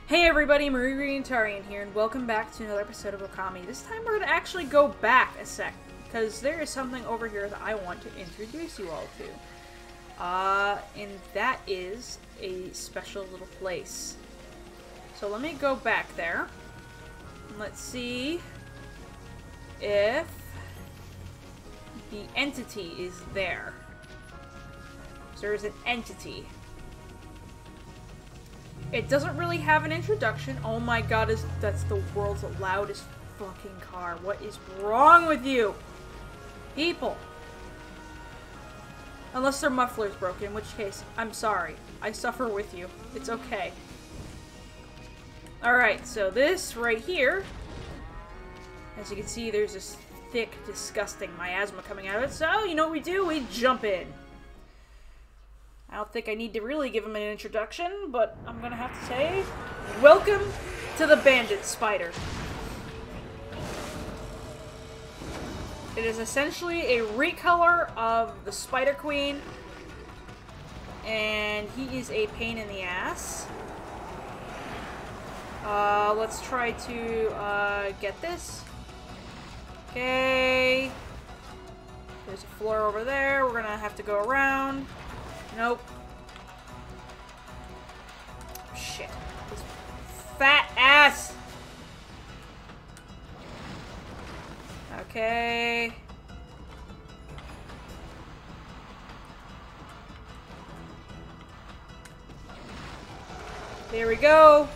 Hey everybody, Tarian here, and welcome back to another episode of Okami. This time we're going to actually go back a sec, because there is something over here that I want to introduce you all to. And that is a special little place. So let me go back there. Let's see if the entity is there. So there's an entity. It doesn't really have an introduction. Oh my god, that's the world's loudest fucking car. What is wrong with you? People. Unless their muffler's broken, in which case, I'm sorry. I suffer with you. It's okay. Alright, so this right here, as you can see, there's this thick, disgusting miasma coming out of it. So, you know what we do? We jump in. I don't think I need to really give him an introduction, but I'm gonna have to say, welcome to the Bandit Spider. It is essentially a recolor of the Spider Queen, and he is a pain in the ass. Let's try to get this. Okay. There's a floor over there. We're gonna have to go around. Nope. Shit. This fat ass! Okay. There we go.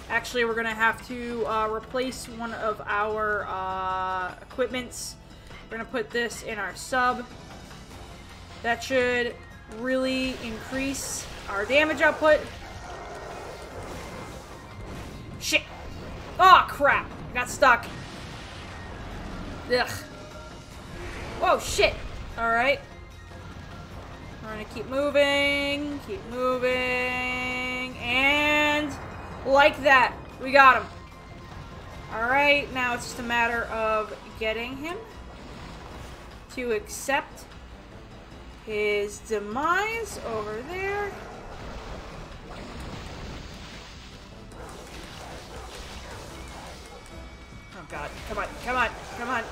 Actually, we're gonna have to replace one of our equipments. We're gonna put this in our sub. That should really increase our damage output. Shit! Oh crap! I got stuck. Ugh. Whoa, shit! Alright. We're gonna keep moving, and like that, we got him. Alright, now it's just a matter of getting him to accept his demise over there. Oh god, come on, come on, come on.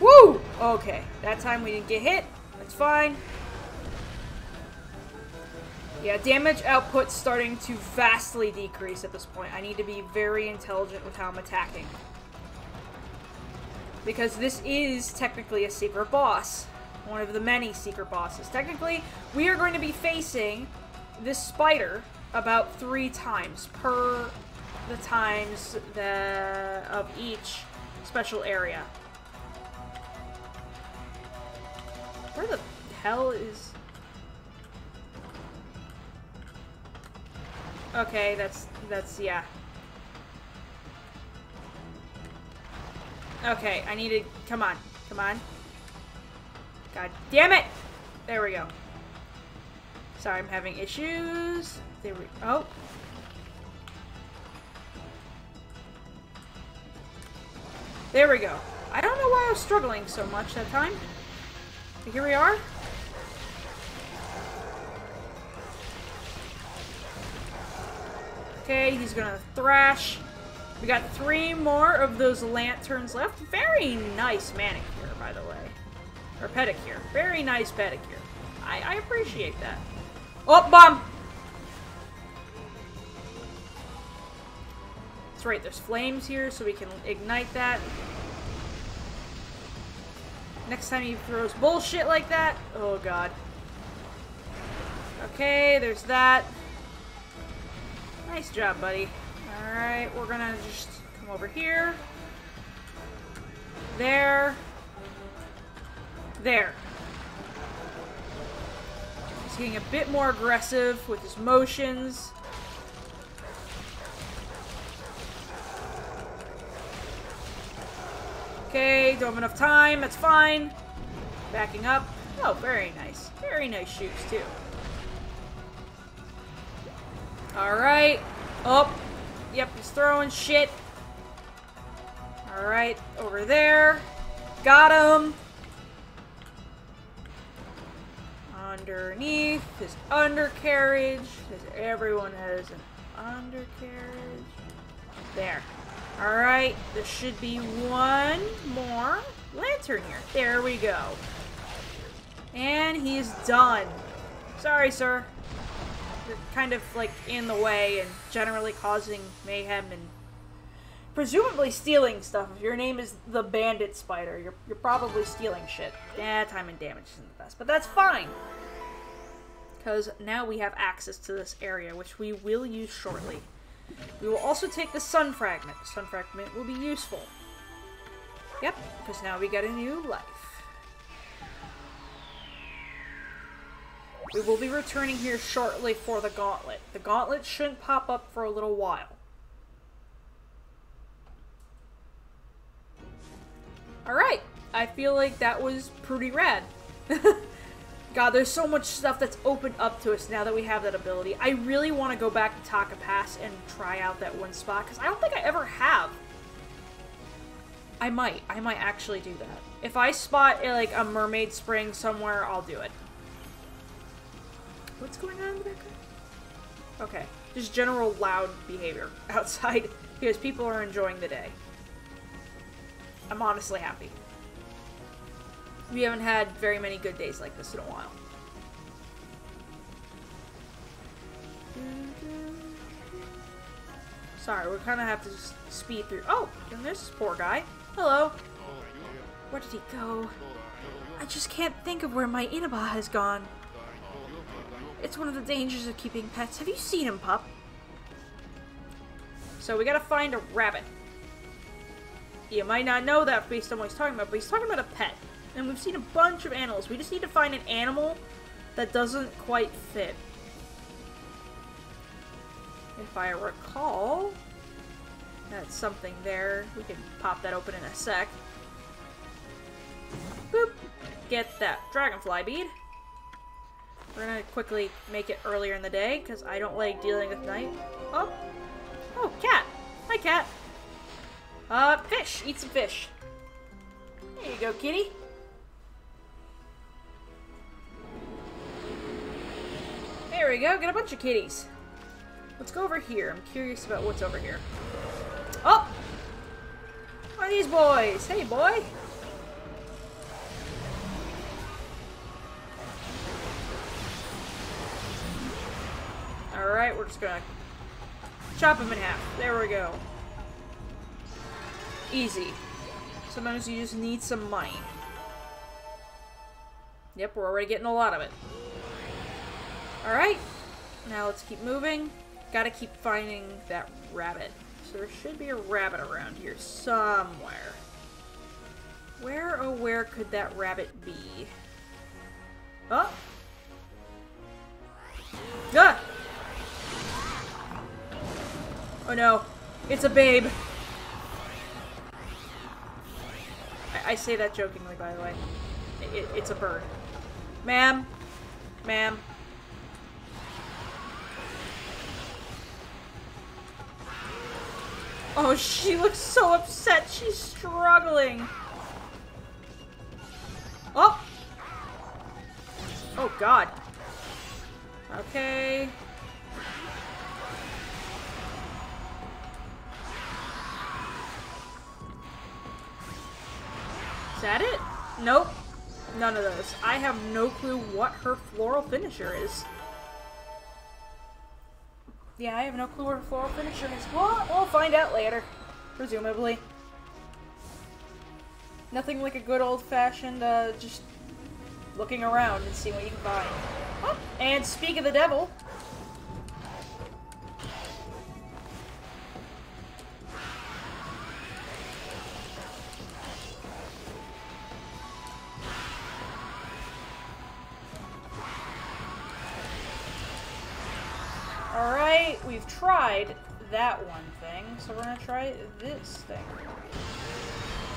Woo! Okay, that time we didn't get hit. That's fine. Yeah, damage output's starting to vastly decrease at this point. I need to be very intelligent with how I'm attacking. Because this is technically a secret boss. One of the many secret bosses. Technically, we are going to be facing this spider about 3 times per the times of each special area. Where the hell is... Okay, that's, yeah. Okay, I need to... Come on. Come on. God damn it! There we go. Sorry, I'm having issues. There we... Oh. There we go. I don't know why I was struggling so much that time. But here we are. Okay, he's gonna thrash. We got 3 more of those lanterns left. Very nice manicure, by the way. Or pedicure. Very nice pedicure. I appreciate that. Oh, bomb! That's right, there's flames here, so we can ignite that. Next time he throws bullshit like that. Oh, God. Okay, there's that. Nice job, buddy. Alright, we're gonna just come over here. There. There. He's getting a bit more aggressive with his motions. Okay, don't have enough time. That's fine. Backing up. Oh, very nice. Very nice shoes, too. Alright. Oh. Yep, he's throwing shit. Alright, over there. Got him. underneath, his undercarriage, because everyone has an undercarriage. There. Alright, there should be one more lantern here. There we go. And he's done. Sorry, sir. You're kind of, like, in the way and generally causing mayhem and presumably stealing stuff. If your name is the Bandit Spider, you're probably stealing shit. Yeah, time and damage isn't the best, but that's fine. Because now we have access to this area, which we will use shortly. We will also take the Sun Fragment. The Sun Fragment will be useful. Yep, because now we get a new life. We will be returning here shortly for the Gauntlet. The Gauntlet shouldn't pop up for a little while. Alright, I feel like that was pretty rad. God, there's so much stuff that's opened up to us now that we have that ability. I really want to go back to Taka Pass and try out that one spot, because I don't think I ever have. I might actually do that. If I spot, like, a mermaid spring somewhere, I'll do it. What's going on in the background? Okay, just general loud behavior outside, because people are enjoying the day. I'm honestly happy. We haven't had very many good days like this in a while. Sorry, we kind of have to just speed through. Oh, and there's this poor guy. Hello. Where did he go? I just can't think of where my Inaba has gone. It's one of the dangers of keeping pets. Have you seen him, pup? So we gotta find a rabbit. You might not know that based on what he's talking about, but he's talking about a pet. And we've seen a bunch of animals. We just need to find an animal that doesn't quite fit. If I recall, that's something there. We can pop that open in a sec. Boop. Get that dragonfly bead. We're gonna quickly make it earlier in the day, because I don't like dealing with night. Oh! Oh, cat! Hi, cat! Fish! Eat some fish. There you go, kitty. There we go, get a bunch of kitties. Let's go over here. I'm curious about what's over here. Oh! One of these boys! Hey, boy! Alright, we're just gonna chop him in half. There we go. Easy. Sometimes you just need some money. Yep, we're already getting a lot of it. Alright, now let's keep moving. Gotta keep finding that rabbit. So there should be a rabbit around here somewhere. Where, oh where could that rabbit be? Oh! Ah! Oh no, it's a babe. I say that jokingly, by the way. It's a bird. Ma'am. Ma'am. Oh, she looks so upset. She's struggling. Oh! Oh, God. Okay. Is that it? Nope. None of those. I have no clue what her floral finisher is. Yeah, I have no clue what her floral finisher is. Well, we'll find out later. Presumably. Nothing like a good old-fashioned, just looking around and seeing what you can find. Oh, and speak of the devil. Alright, we've tried that one thing, so we're gonna try this thing.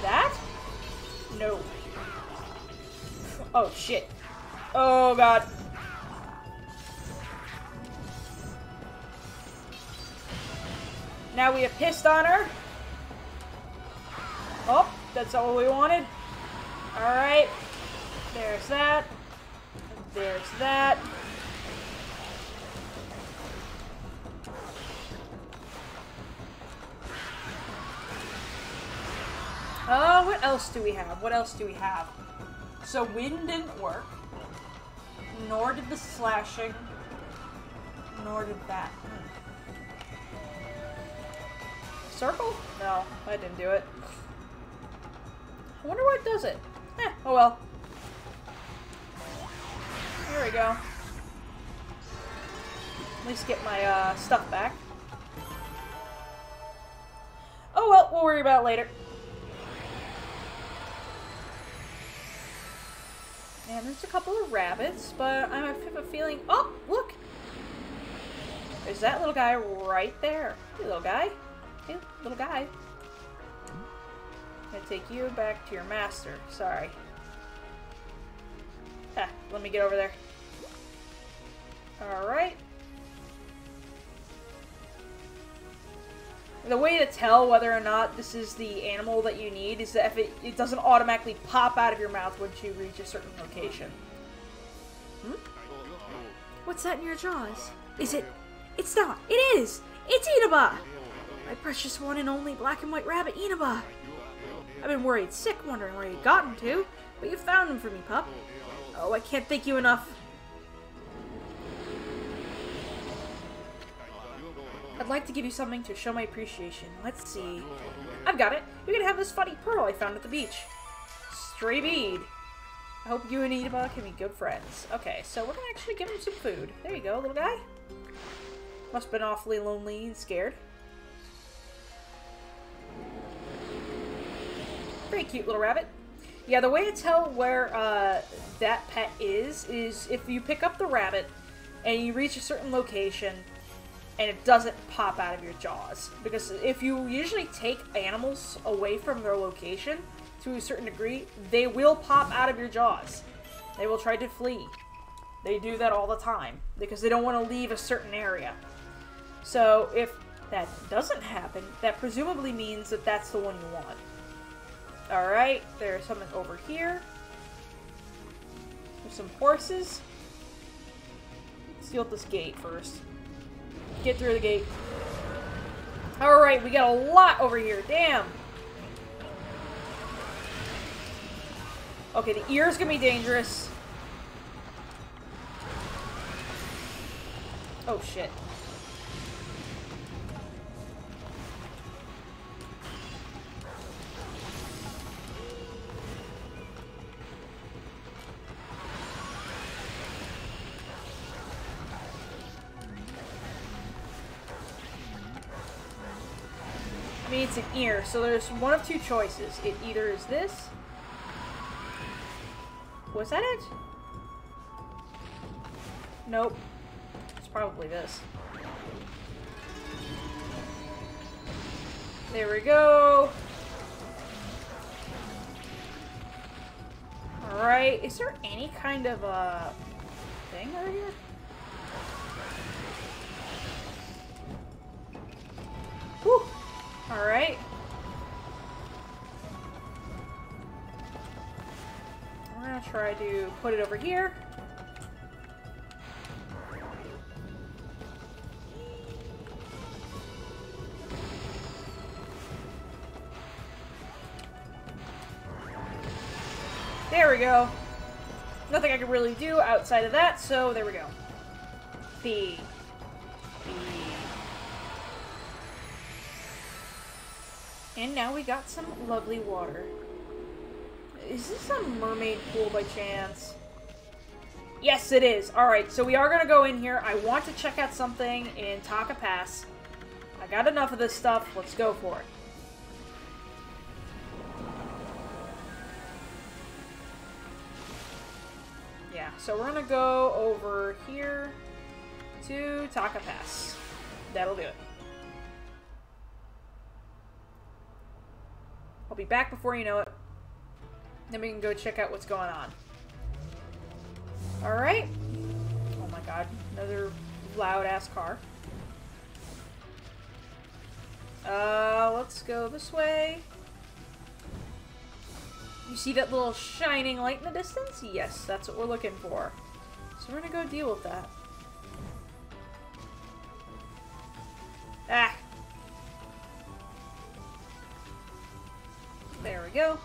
That? No. Oh, shit. Oh, God. Now we have pissed on her. Oh, that's all we wanted. Alright. There's that. There's that. Oh, what else do we have? What else do we have? So wind didn't work. Nor did the slashing. Nor did that. Circle? No, that didn't do it. I wonder what does it. Oh well. Here we go. At least get my stuff back. Oh well, we'll worry about it later. And there's a couple of rabbits, but I have a feeling... Oh, look! There's that little guy right there. Hey, little guy. Hey, little guy. I'm gonna take you back to your master. Sorry. Ah, let me get over there. Alright. The way to tell whether or not this is the animal that you need is that if it doesn't automatically pop out of your mouth once you reach a certain location. Hmm? What's that in your jaws? Is it? It's not. It is! It's Inaba! My precious one and only black and white rabbit, Inaba! I've been worried sick, wondering where you'd gotten to, but you found him for me, pup. Oh, I can't thank you enough. I'd like to give you something to show my appreciation. Let's see. I've got it. You can have this funny pearl I found at the beach. Stray bead. I hope you and Inaba can be good friends. Okay, so we're gonna actually give him some food. There you go, little guy. Must have been awfully lonely and scared. Very cute little rabbit. Yeah, the way to tell where that pet is if you pick up the rabbit and you reach a certain location and it doesn't pop out of your jaws. Because if you usually take animals away from their location to a certain degree, they will pop out of your jaws. They will try to flee. They do that all the time because they don't want to leave a certain area. So if that doesn't happen, that presumably means that that's the one you want. Alright, there's something over here. There's some horses. Let's deal with this gate first. Get through the gate. Alright, we got a lot over here. Damn. Okay, the ear's gonna be dangerous. Oh, shit. I mean, it's an ear, so there's one of two choices. It either is this. Was that it? Nope. It's probably this. There we go. Alright, is there any kind of thing over here? Whew. Alright. We're gonna try to put it over here. There we go. Nothing I can really do outside of that, so there we go. B. And now we got some lovely water. Is this a mermaid pool by chance? Yes, it is. Alright, so we are going to go in here. I want to check out something in Taka Pass. I got enough of this stuff. Let's go for it. Yeah, so we're going to go over here to Taka Pass. That'll do it. I'll be back before you know it. Then we can go check out what's going on. Alright. Oh my god. Another loud-ass car. Let's go this way. You see that little shining light in the distance? Yes, that's what we're looking for. So we're gonna go deal with that. Ah! There we go.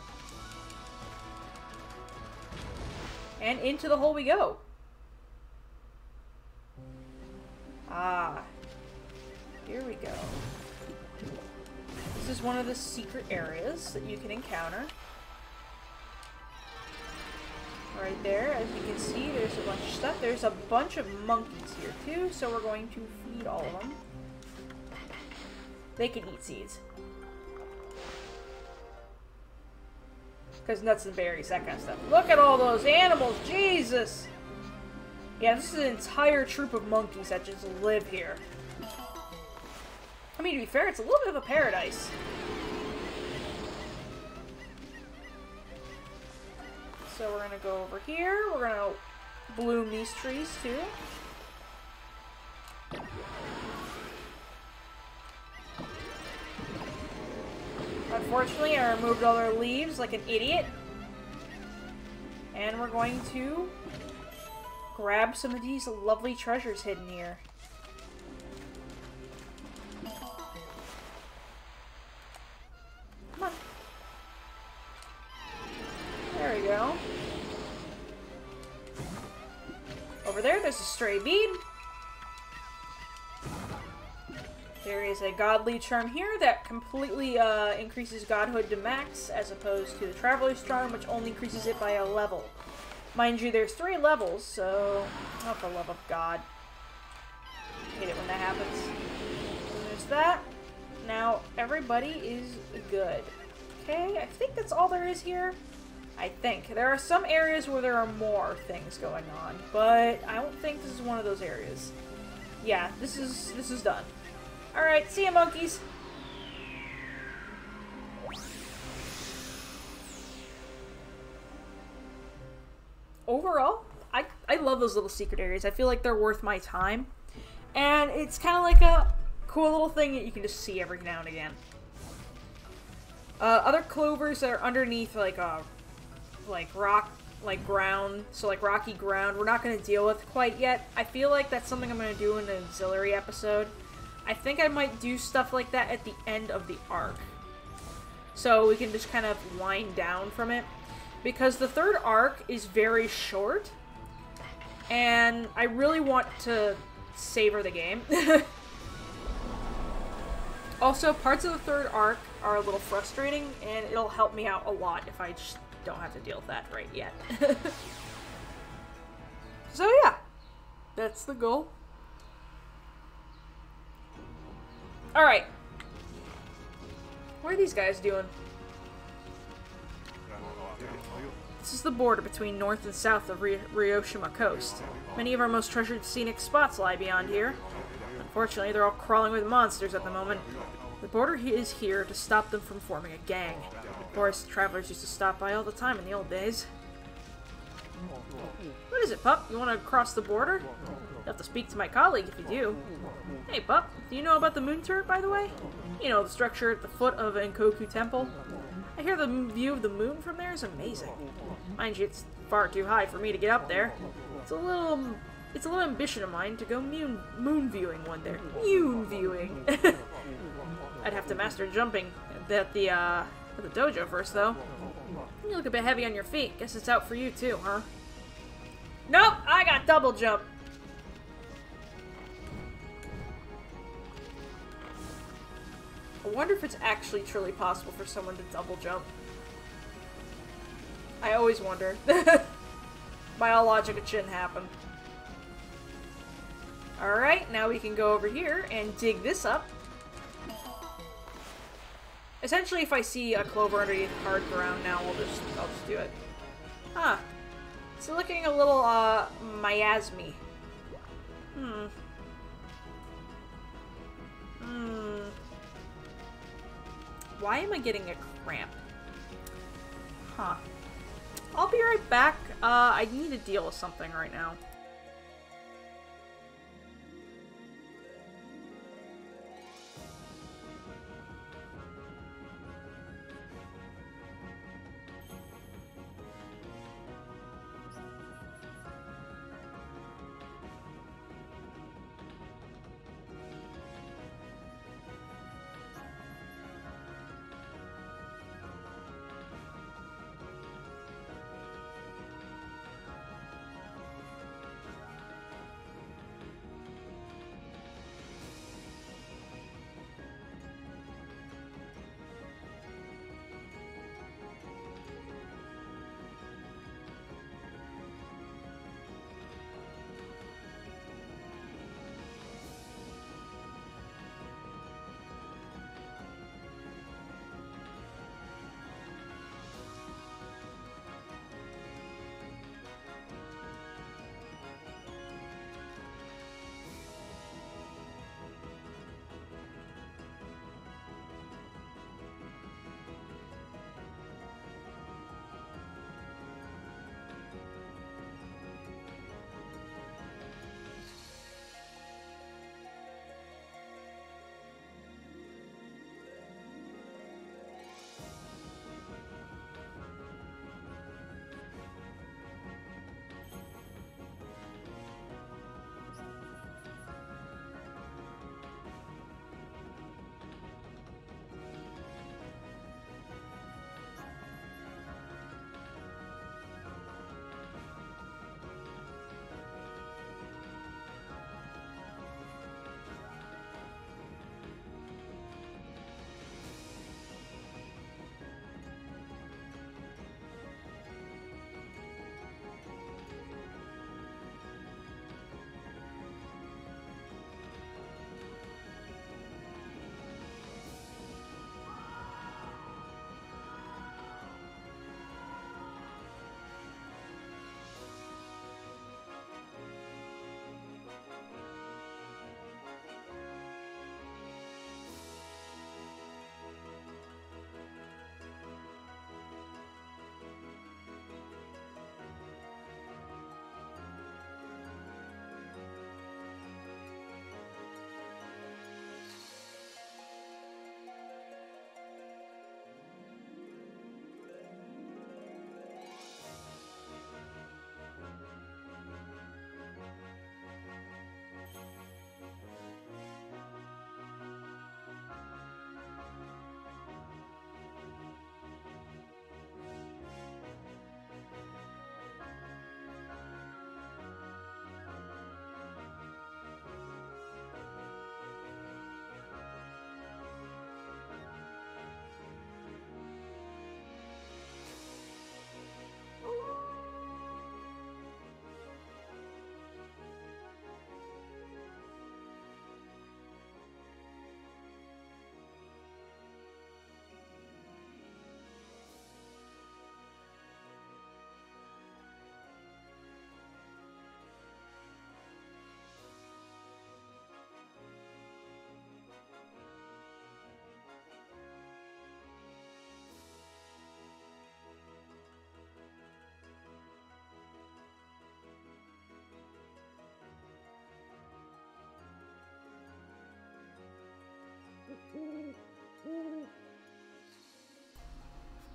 And into the hole we go. Ah. Here we go. This is one of the secret areas that you can encounter. Right there, as you can see, there's a bunch of stuff. There's a bunch of monkeys here too, so we're going to feed all of them. They can eat seeds. Because nuts and berries, that kind of stuff. Look at all those animals, Jesus! Yeah, this is an entire troop of monkeys that just live here. I mean, to be fair, it's a little bit of a paradise. So we're gonna go over here. We're gonna bloom these trees too. Unfortunately, I removed all their leaves like an idiot. And we're going to grab some of these lovely treasures hidden here. Come on. There we go. Over there, there's a stray bead. There is a godly charm here that completely increases godhood to max, as opposed to the traveler's charm, which only increases it by a level. Mind you, there's 3 levels, so oh, for the love of God. I hate it when that happens. And there's that. Now, everybody is good. Okay, I think that's all there is here. I think. There are some areas where there are more things going on, but I don't think this is one of those areas. Yeah, this is done. Alright, see ya, monkeys! Overall, I love those little secret areas. I feel like they're worth my time. And it's kind of like a cool little thing that you can just see every now and again. Other clovers that are underneath, like rock, like ground, so like rocky ground, we're not going to deal with quite yet. I feel like that's something I'm going to do in an auxiliary episode. I think I might do stuff like that at the end of the arc. So we can just kind of wind down from it. Because the 3rd arc is very short. And I really want to savor the game. Also, parts of the 3rd arc are a little frustrating, and it'll help me out a lot if I just don't have to deal with that right yet. So yeah, that's the goal. Alright. What are these guys doing? This is the border between north and south of Ryoshima Coast. Many of our most treasured scenic spots lie beyond here. Unfortunately, they're all crawling with monsters at the moment. The border is here to stop them from forming a gang. Of course, travelers used to stop by all the time in the old days. What is it, pup? You want to cross the border? You'll have to speak to my colleague if you do. Hey, pup, do you know about the moon turret, by the way? You know, the structure at the foot of Enkoku Temple? I hear the view of the moon from there is amazing. Mind you, it's far too high for me to get up there. It's a little ambition of mine to go moon viewing one day. Moon viewing! I'd have to master jumping at the dojo first, though. You look a bit heavy on your feet. Guess it's out for you, too, huh? Nope! I got double jump! I wonder if it's actually truly possible for someone to double jump. I always wonder. By all logic, it shouldn't happen. Alright, now we can go over here and dig this up. Essentially, if I see a clover underneath hard ground now, I'll just do it. Huh. It's looking a little, miasmy. Why am I getting a cramp? Huh. I'll be right back. I need to deal with something right now.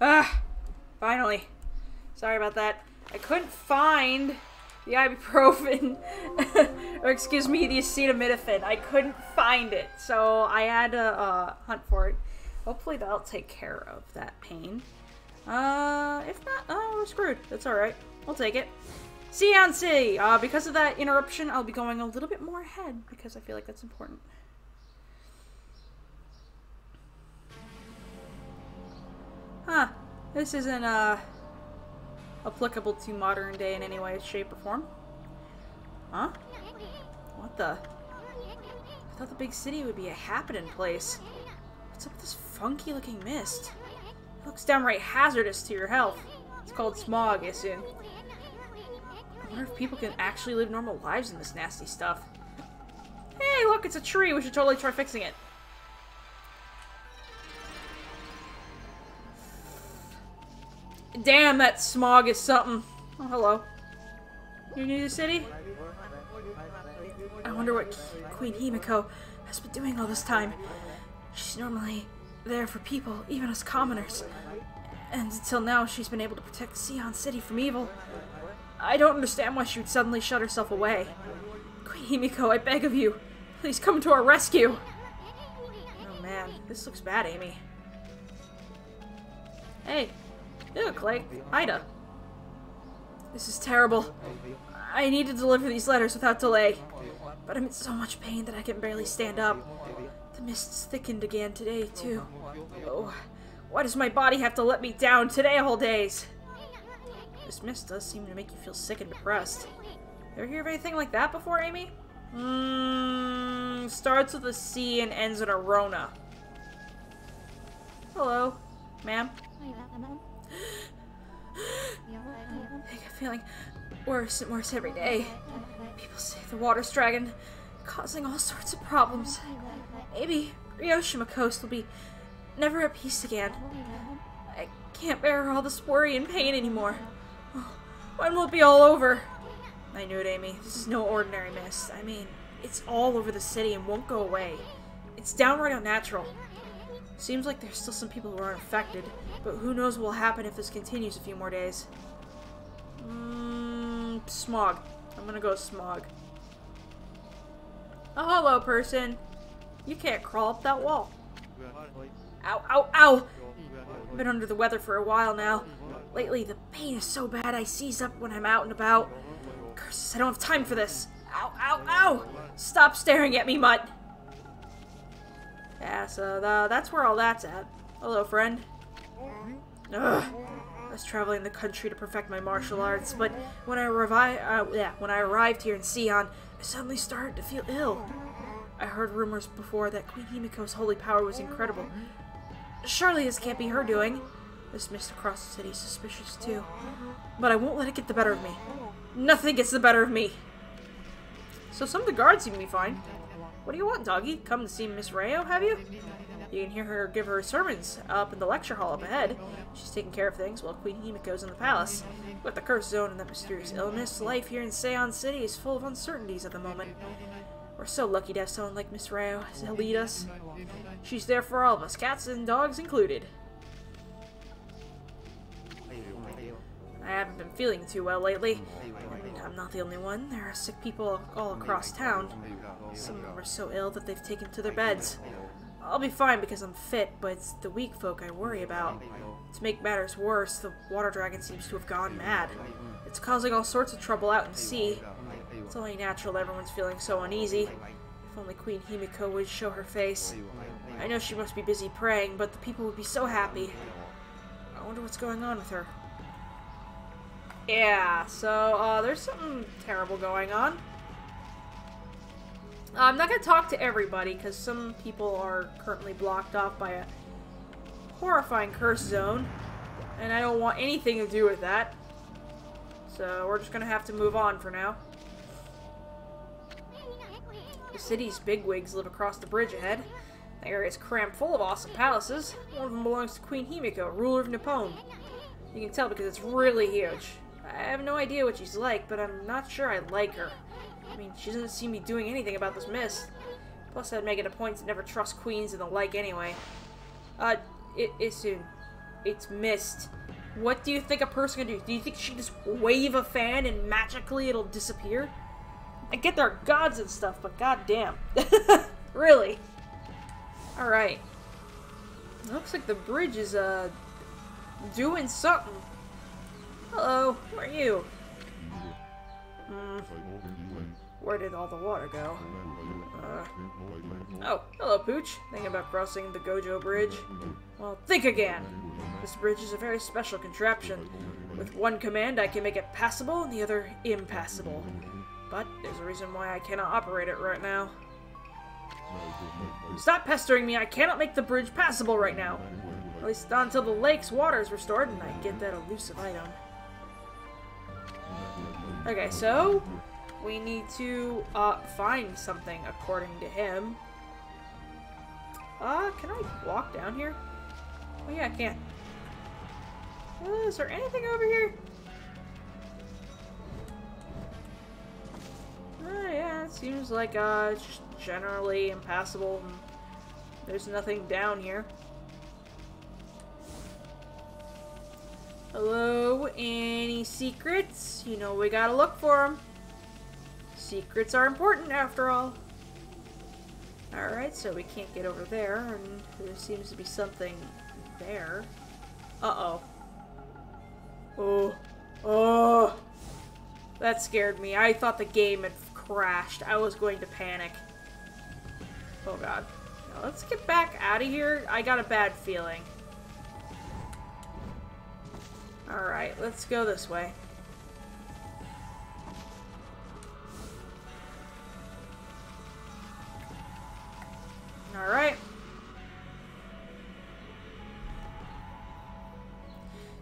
Ah! Finally. Sorry about that. I couldn't find the ibuprofen. Or excuse me, the acetaminophen. I couldn't find it. So I had to hunt for it. Hopefully that'll take care of that pain. If not, oh, we're screwed. That's alright. I'll take it. Sei-an City! Because of that interruption, I'll be going a little bit more ahead because I feel like that's important. Huh. This isn't, applicable to modern day in any way, shape, or form. Huh? What the? I thought the big city would be a happening place. What's up with this funky looking mist? It looks downright hazardous to your health. It's called smog, I assume. I wonder if people can actually live normal lives in this nasty stuff. Hey, look, it's a tree. We should totally try fixing it. Damn, that smog is something. Oh, hello. You new to the city? I wonder what Queen Himiko has been doing all this time. She's normally there for people, even us commoners. And until now, she's been able to protect Sei-an City from evil. I don't understand why she would suddenly shut herself away. Queen Himiko, I beg of you, please come to our rescue. Oh man, this looks bad, Amy. Hey. You look like Ida. This is terrible. I need to deliver these letters without delay. But I'm in so much pain that I can barely stand up. The mist's thickened again today, too. Oh, why does my body have to let me down today all days? This mist does seem to make you feel sick and depressed. Ever hear of anything like that before, Amy? Starts with a C and ends in a Rona. Hello, ma'am. I get feeling worse and worse every day. People say the water's dragon, causing all sorts of problems. Maybe Ryoshima Coast will be never at peace again. I can't bear all this worry and pain anymore. Oh, when will it be all over? I knew it, Amy. This is no ordinary mist. I mean, it's all over the city and won't go away. It's downright unnatural. Seems like there's still some people who aren't affected, but who knows what will happen if this continues a few more days. Smog. I'm gonna go smog. Oh, hello, person. You can't crawl up that wall. Ow, ow, ow! I've been under the weather for a while now. Lately, the pain is so bad I seize up when I'm out and about. Curses, I don't have time for this. Ow, ow, ow! Stop staring at me, mutt! Yeah, so that's where all that's at. Hello, friend. Ugh. I was traveling the country to perfect my martial arts, but when I arrived here in Sei-an, I suddenly started to feel ill. I heard rumors before that Queen Himiko's holy power was incredible. Surely this can't be her doing. This mist across the city is suspicious too. But I won't let it get the better of me. Nothing gets the better of me. So some of the guards seem to be fine. What do you want, doggy? Come to see Miss Rayo, have you? You can hear her give her sermons up in the lecture hall up ahead. She's taking care of things while Queen Himiko's in the palace. With the cursed zone and that mysterious illness, life here in Sei-an City is full of uncertainties at the moment. We're so lucky to have someone like Miss Rayo to lead us. She's there for all of us, cats and dogs included. I haven't been feeling too well lately. And I'm not the only one. There are sick people all across town. Some of them are so ill that they've taken to their beds. I'll be fine because I'm fit, but it's the weak folk I worry about. To make matters worse, the water dragon seems to have gone mad. It's causing all sorts of trouble out in the sea. It's only natural that everyone's feeling so uneasy. If only Queen Himiko would show her face. I know she must be busy praying, but the people would be so happy. I wonder what's going on with her. Yeah, so, there's something terrible going on. I'm not going to talk to everybody, because some people are currently blocked off by a horrifying curse zone, and I don't want anything to do with that. So, we're just going to have to move on for now. The city's bigwigs live across the bridge ahead. The area is crammed full of awesome palaces. One of them belongs to Queen Himiko, ruler of Nippon. You can tell because it's really huge. I have no idea what she's like, but I'm not sure I like her. I mean, she doesn't seem to be doing anything about this mist. Plus, I'd make it a point to never trust queens and the like anyway. It's soon. it's mist. What do you think a person can do? Do you think she can just wave a fan and magically it'll disappear? I get there are gods and stuff, but goddamn. Really? Alright. Looks like the bridge is, doing something. Hello, who are you? Where did all the water go? Oh, hello, Pooch. Thinking about crossing the Gojo Bridge? Well, think again. This bridge is a very special contraption. With one command, I can make it passable and the other impassable. But there's a reason why I cannot operate it right now. Stop pestering me! I cannot make the bridge passable right now! At least not until the lake's water is restored and I get that elusive item. Okay, so we need to find something according to him. Can I walk down here? Oh yeah, I can. Is there anything over here? Yeah, it seems like it's just generally impassable. And there's nothing down here. Hello, any secrets? You know we gotta look for them. Secrets are important after all. Alright, so we can't get over there, and there seems to be something there. Uh-oh. Oh. That scared me. I thought the game had crashed. I was going to panic. Oh god. Now, let's get back out of here. I got a bad feeling. Alright, let's go this way. Alright.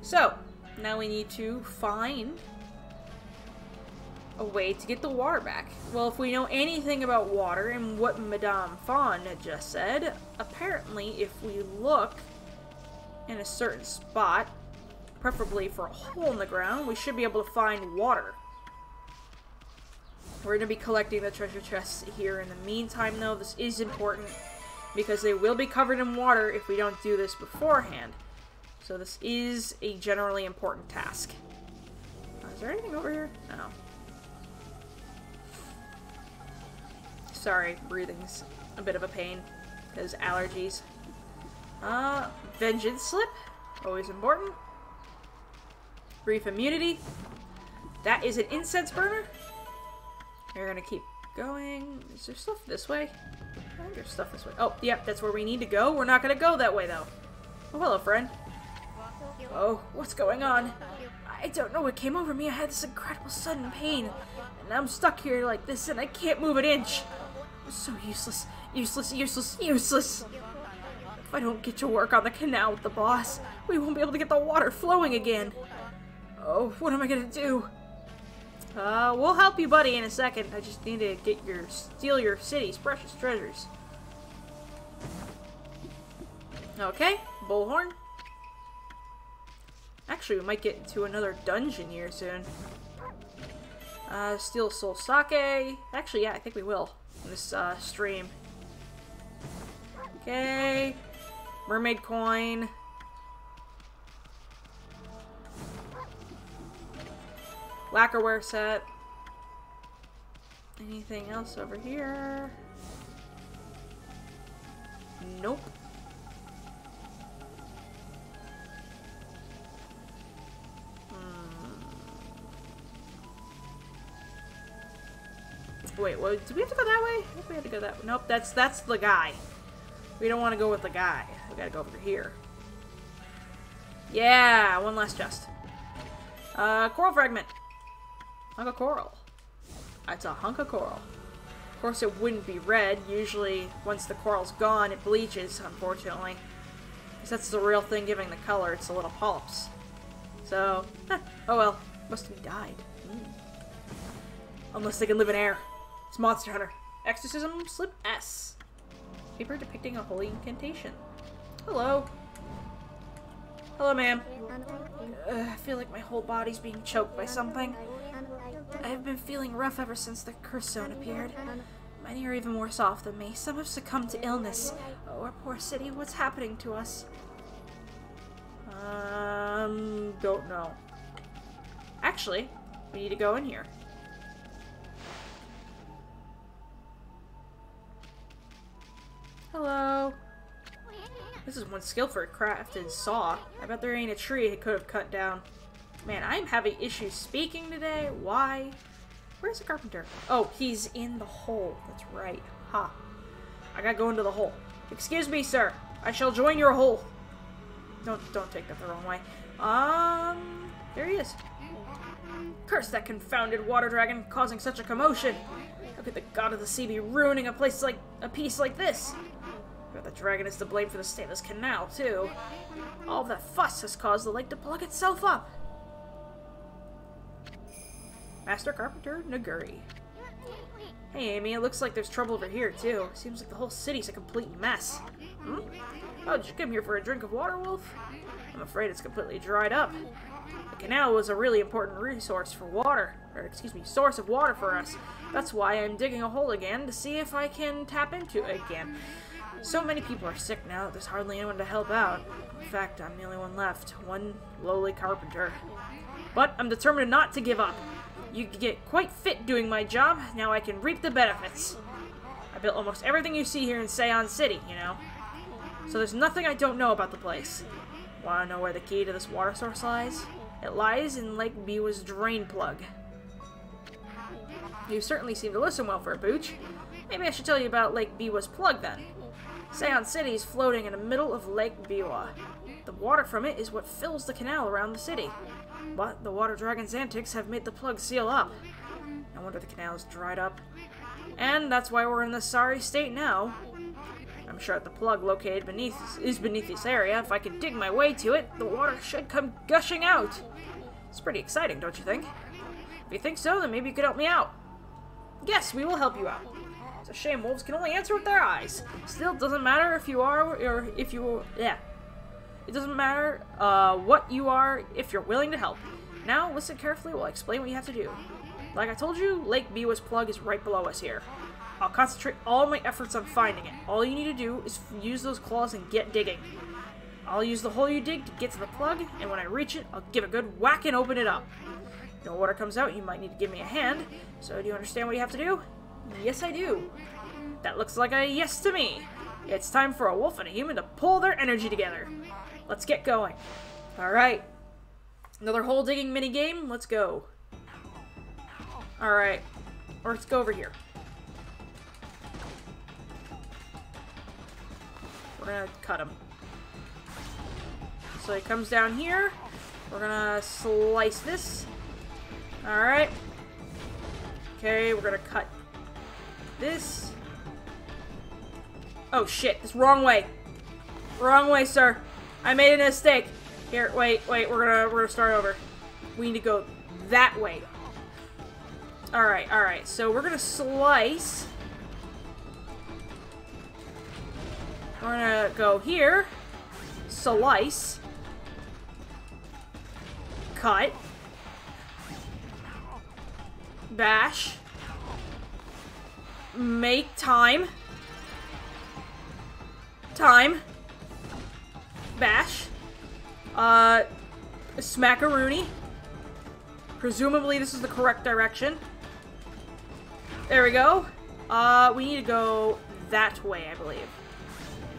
So, now we need to find a way to get the water back. Well, if we know anything about water and what Madame Fawn had just said, apparently if we look in a certain spot, preferably for a hole in the ground, we should be able to find water. We're going to be collecting the treasure chests here in the meantime, though. This is important because they will be covered in water if we don't do this beforehand. So this is a generally important task. Is there anything over here? No. Sorry, breathing's a bit of a pain because allergies. Vengeance slip, always important. Brief immunity. That is an incense burner. We're gonna keep going. Is there stuff this way? I think there's stuff this way. Oh, yep, that's where we need to go. We're not gonna go that way, though. Oh, hello, friend. Oh, what's going on? I don't know what came over me. I had this incredible sudden pain. And I'm stuck here like this, and I can't move an inch. I'm so useless. Useless, useless, useless. If I don't get to work on the canal with the boss, we won't be able to get the water flowing again. Oh, what am I gonna do? We'll help you, buddy, in a second. I just need to steal your city's precious treasures. Okay, bullhorn. Actually, we might get into another dungeon here soon. Steal soul sake. Actually, yeah, I think we will in this stream. Okay, mermaid coin. Lacquerware set. Anything else over here? Nope. Wait, what? Do we have to go that way? I think we have to go that way. Nope, that's the guy. We don't want to go with the guy. We gotta go over here. Yeah, one last chest. Coral fragment. Hunk of coral. It's a hunk of coral. Of course, it wouldn't be red. Usually, once the coral's gone, it bleaches, unfortunately. Because that's the real thing giving the color. It's the little polyps. So, oh well. Must have died. Unless they can live in air. It's Monster Hunter. Exorcism slip S. Paper depicting a holy incantation. Hello. Hello, ma'am. I feel like my whole body's being choked by something. I've been feeling rough ever since the curse zone appeared. Many are even worse off than me. Some have succumbed to illness. Oh, our poor city, what's happening to us? Don't know. Actually, we need to go in here. Hello. This is one skill for a crafted saw. I bet there ain't a tree it could have cut down. Man, I'm having issues speaking today. Why? Where's the carpenter? Oh, he's in the hole. That's right. Ha. I gotta go into the hole. Excuse me, sir. I shall join your hole. Don't take that the wrong way. There he is. Curse that confounded water dragon causing such a commotion. How could the god of the sea be ruining a piece like this? But the dragon is to blame for the state of this canal, too. All that fuss has caused the lake to plug itself up. Master Carpenter Naguri. Hey, Amy, it looks like there's trouble over here, too. Seems like the whole city's a complete mess. Hmm? Oh, did you come here for a drink of water, Wolf? I'm afraid it's completely dried up. The canal was a really important resource for water, source of water for us. That's why I'm digging a hole again to see if I can tap into it again. So many people are sick now that there's hardly anyone to help out. In fact, I'm the only one left. One lowly carpenter. But I'm determined not to give up. You get quite fit doing my job. Now I can reap the benefits. I built almost everything you see here in Sei-an City, you know. So there's nothing I don't know about the place. Want to know where the key to this water source lies? It lies in Lake Biwa's drain plug. You certainly seem to listen well for a booch. Maybe I should tell you about Lake Biwa's plug then. Sei-an City is floating in the middle of Lake Biwa. The water from it is what fills the canal around the city. But the water dragon's antics have made the plug seal up. No wonder the canal is dried up. And that's why we're in this sorry state now. I'm sure that the plug located beneath this area. If I can dig my way to it, the water should come gushing out. It's pretty exciting, don't you think? If you think so, then maybe you could help me out. Yes, we will help you out. It's a shame wolves can only answer with their eyes. Still, it doesn't matter if you are, or if you, yeah. It doesn't matter what you are if you're willing to help. Now, listen carefully while I explain what you have to do. Like I told you, Lake Biwa's plug is right below us here. I'll concentrate all my efforts on finding it. All you need to do is use those claws and get digging. I'll use the hole you dig to get to the plug, and when I reach it, I'll give a good whack and open it up. When water comes out, you might need to give me a hand. So do you understand what you have to do? Yes, I do. That looks like a yes to me. It's time for a wolf and a human to pull their energy together. Let's get going. Alright. Another hole digging mini game. Let's go. Alright. Let's go over here. We're gonna cut him. So he comes down here. We're gonna slice this. Alright. Okay, we're gonna cut this. Oh shit, this wrong way. Wrong way, sir. I made a mistake. Here, wait, we're gonna start over. We need to go that way. Alright, so we're gonna slice. We're gonna go here. Slice. Cut. Bash. Make time. Time. Bash. Smackaroonie. Presumably this is the correct direction. There we go. We need to go that way, I believe.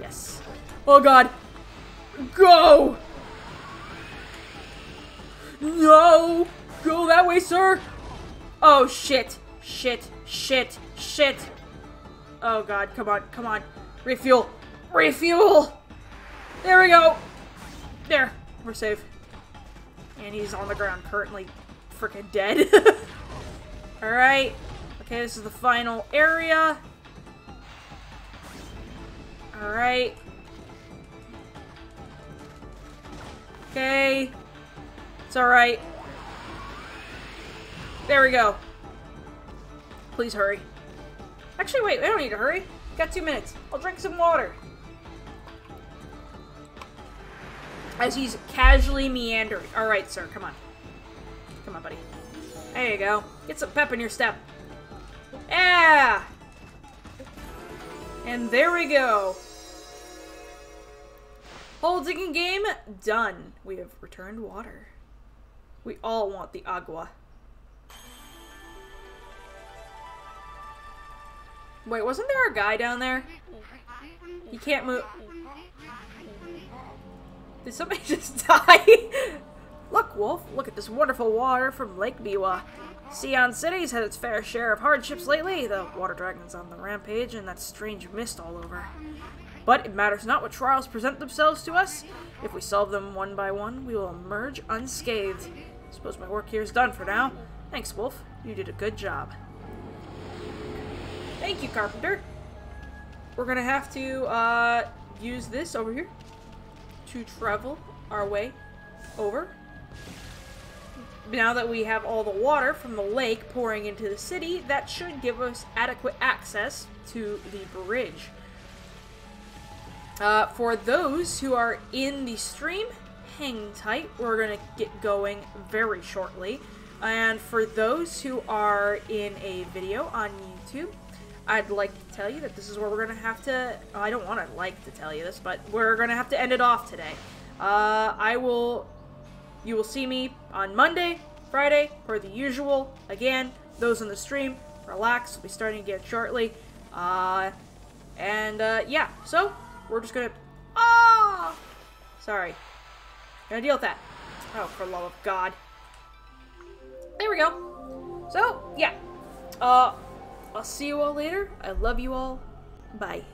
Yes. Oh god. Go! No! Go that way, sir! Oh, shit. Shit. Oh god, come on. Refuel. There we go. There. We're safe. And he's on the ground, currently freaking dead. Alright. Okay, this is the final area. Alright. Okay. It's alright. There we go. Please hurry. Actually, wait, I don't need to hurry. Got 2 minutes. I'll drink some water. As he's casually meandering. Alright, sir, come on. Come on, buddy. There you go. Get some pep in your step. Yeah! And there we go. Whole digging game done. We have returned water. We all want the agua. Wait, wasn't there a guy down there? He can't move. Did somebody just die? Look, Wolf, look at this wonderful water from Lake Biwa. Sei-an City's had its fair share of hardships lately. The water dragon's on the rampage and that strange mist all over. But it matters not what trials present themselves to us. If we solve them one by one, we will emerge unscathed. Suppose my work here is done for now. Thanks, Wolf. You did a good job. Thank you, Carpenter. We're gonna have to use this over here to travel our way over. Now that we have all the water from the lake pouring into the city, that should give us adequate access to the bridge. For those who are in the stream, hang tight. We're gonna get going very shortly. And for those who are in a video on YouTube, I'd like to tell you that this is where we're gonna have to. I don't want to like to tell you this, but we're gonna have to end it off today. You will see me on Monday, Friday, per the usual. Again, those in the stream, relax. We'll be starting again shortly. Yeah. So we're just gonna. Sorry. Gonna deal with that. Oh, for the love of God. There we go. So yeah. I'll see you all later. I love you all. Bye.